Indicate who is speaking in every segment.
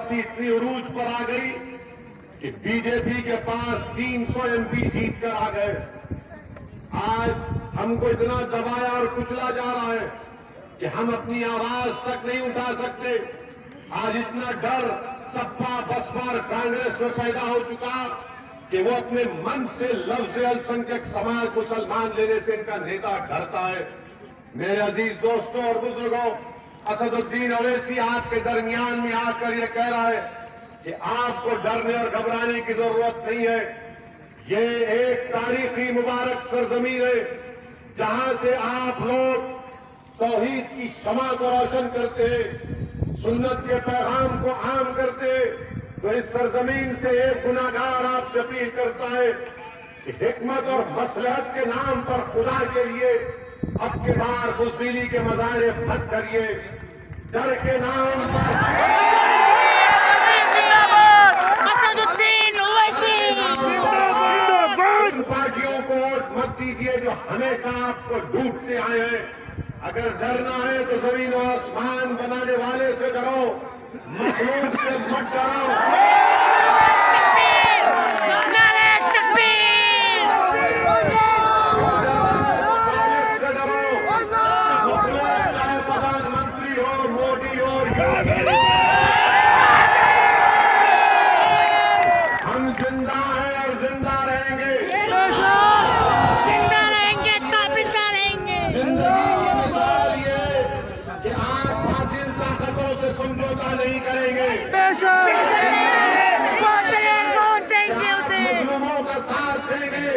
Speaker 1: Party इतनी उरूज पर आ गई कि बीजेपी के पास 300 एमपी जीत कर आ गए। आज हमको इतना दबाया और कुचला जा रहा है कि हम अपनी आवाज तक नहीं उठा सकते। आज इतना डर सपा बसपा और कांग्रेस में पैदा हो चुका कि वो अपने मन से लफ्ज अल्पसंख्यक समाज मुसलमान लेने से इनका नेता डरता है। मेरे अजीज दोस्तों और बुजुर्गों, असदुद्दीन ओवैसी आपके दरमियान में आकर ये कह रहा है कि आपको डरने और घबराने की जरूरत नहीं है। ये एक तारीखी मुबारक सरजमीन है जहां से आप लोग तौहीद की शमा को रोशन करते हैं, सुन्नत के पैगाम को आम करते हैं। तो इस सरजमीन से एक गुनाहगार आपसे अपील करता है कि हिकमत और मसलहत के नाम पर खुदा के लिए अब के बार बुज़दिली के मज़ारे बंद करिए। डर के नाम पर उन पार्टियों को वोट मत दीजिए जो हमेशा आपको लूटते आए हैं। अगर डरना है तो जमीन और आसमान बनाने वाले से डरो, मखलूक से मत डरो। समझौता नहीं करेंगे, मजलूमों का साथ देंगे।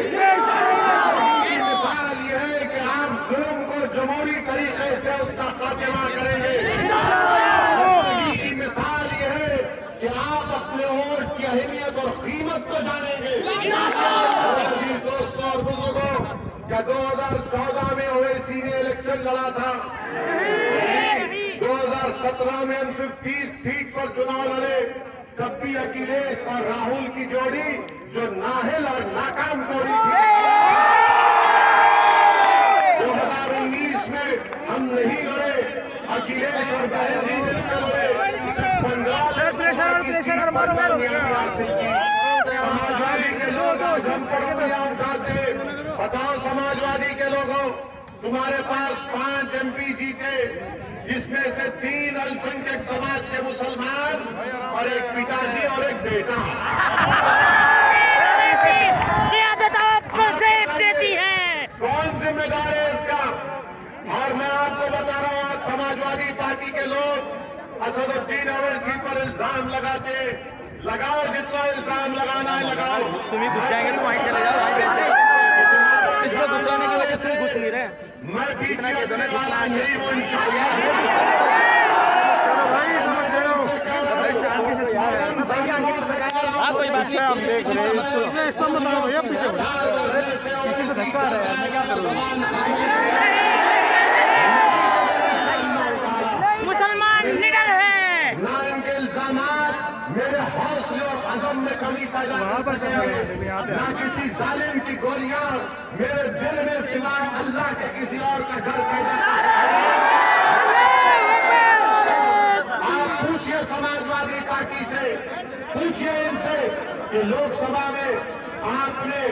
Speaker 1: मिसाल ये है कि आप जुल्म को जमहूरी तरीके से उसका खात्मा करेंगे। की मिसाल ये है कि आप अपने वोट की अहमियत और कीमत को जानेंगे। अजीज दोस्तों और बुजुर्गों, क्या 2014 में ओवैसी ने इलेक्शन लड़ा था? 2017 में हम सिर्फ 30 सीट पर चुनाव लड़े। तब भी अखिलेश और राहुल की जोड़ी जो नाहिल और नाकाम जोड़ी थी। 2019 में हम नहीं लड़े, अखिलेश और बहन मिलकर लड़े। 15 हासिल की। समाजवादी के लोग आज हम पर उंगलियां उठाते। बताओ समाजवादी के लोगों, तुम्हारे पास 5 एमपी जीते, जिसमें से 3 अल्पसंख्यक समाज के मुसलमान और एक पिताजी और एक बेटा। कौन जिम्मेदार है इसका? और मैं आपको बता रहा हूं, आज समाजवादी पार्टी के लोग असदुद्दीन ओवैसी पर इल्जाम लगाते। लगाओ, जितना इल्जाम लगाना है लगाओ। मैं पीछे हटने वाला नहीं हूं इंशाअल्लाह।
Speaker 2: कोई बात नहीं, आप देख रहे हैं इसको बताओ भैया, पीछे से धक्का आ रहा है, मैं क्या करूँ?
Speaker 3: मुसलमान निडर है
Speaker 1: ना इनके इल्जामात मेरे हौसले और अज़म में कमी पैदा कर सकेंगे, ना किसी जालिम की गोलियां मेरे दिल में सिवाय अल्लाह के किसी और का डर पैदा कर सकेंगे। आप पूछिए समाजवादी पार्टी से, पूछिए इनसे कि लोकसभा में आपने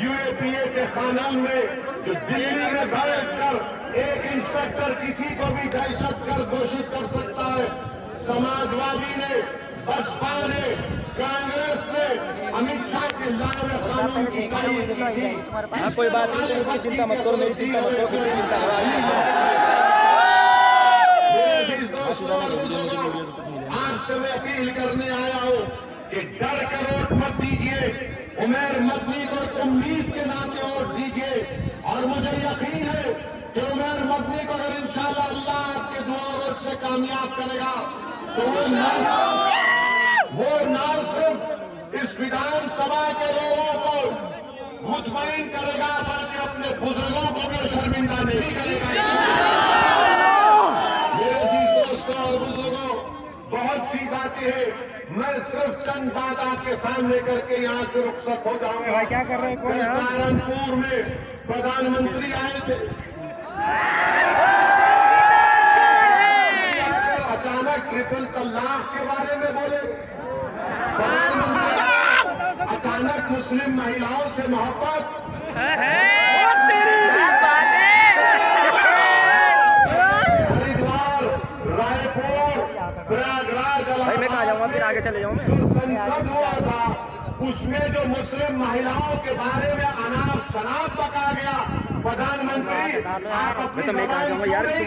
Speaker 1: यूएपीए के कानून में जो दिल्ली में बैठकर एक इंस्पेक्टर किसी को भी दहशतगर्द घोषित कर सकता है, समाजवादी ने, बसपा ने, कांग्रेस ने, अमित शाह के लाए हुए कानून की तारीफ की थी।
Speaker 2: कोई बात नहीं, इसकी चिंता मत करो, मेरी चिंता मत करो, मेरी चिंता
Speaker 1: आपसे मैं अपील करने आया हूं कि डर कर वोट मत दीजिए। उमर मदनी को उम्मीद के नाते वोट दीजिए। और मुझे यकीन है कि उमर मदनी को अगर इंशाअल्लाह अल्लाह आपके दुआ वोट से कामयाब करेगा तो वो ना सिर्फ इस विधानसभा के लोगों को मुतमईन करेगा बल्कि अपने बुजुर्गों को भी शर्मिंदा नहीं करेगा। मेरे अजीज दोस्तों और बुजुर्गों, बहुत सी बातें हैं, मैं सिर्फ चंद बात आपके सामने करके यहाँ से रुखसत हो जाऊंगा।
Speaker 2: क्या कर रहे हैं?
Speaker 1: सहारनपुर में प्रधानमंत्री आए थे, अचानक ट्रिपल तलाक के बारे में बोले। प्रधानमंत्री अचानक मुस्लिम महिलाओं से मोहब्बत। हरिद्वार, रायपुर, प्रयागराज,
Speaker 2: आगे चले जाऊँ
Speaker 1: जो संसद हुआ था उसमें जो मुस्लिम महिलाओं के बारे में अनाप शनाप बका गया। प्रधानमंत्री आप अपनी प्रधानमंत्री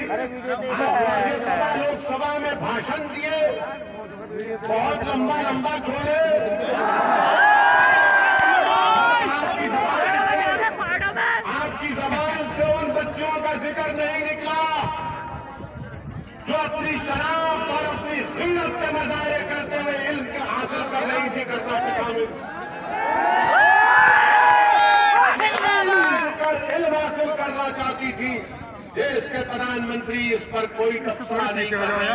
Speaker 1: राज्यसभा लोकसभा में भाषण दिए, बहुत लंबा लंबा छोड़े। आपकी जबान से उन बच्चियों का जिक्र नहीं निकला जो अपनी शराब और अपनी गीरत के मजारे करते हुए इल्म हासिल कर रही थी कर्नाटका में। इल्म हासिल करना चाहती थी। देश के प्रधानमंत्री इस पर कोई तबसरा नहीं कर रहे।